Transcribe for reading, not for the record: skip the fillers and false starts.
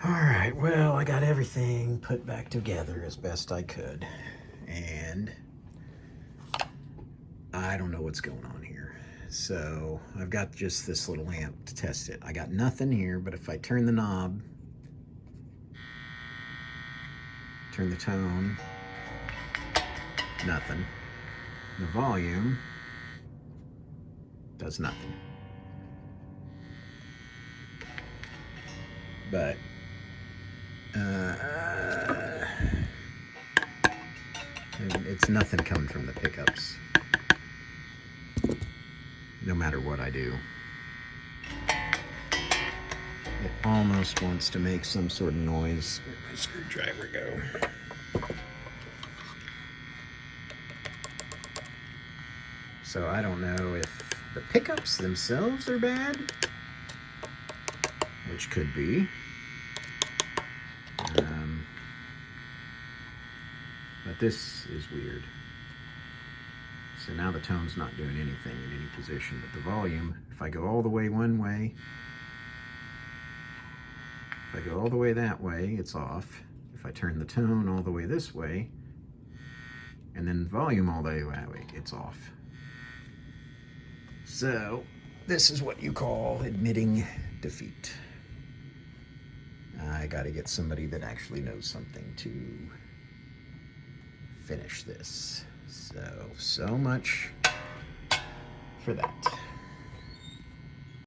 All right, well, I got everything put back together as best I could, and I don't know what's going on here. So I've got just this little amp to test it. I got nothing here, but if I turn the knob, turn the tone, nothing. The volume does nothing. But it's nothing coming from the pickups, no matter what I do. It almost wants to make some sort of noise. Where'd my screwdriver go? So I don't know if the pickups themselves are bad, which could be. But this is weird. So now the tone's not doing anything in any position, but the volume, if I go all the way one way, if I go all the way that way, it's off. If I turn the tone all the way this way, and then volume all the way that way, it's off. So this is what you call admitting defeat. I gotta get somebody that actually knows something to finish this. So much for that.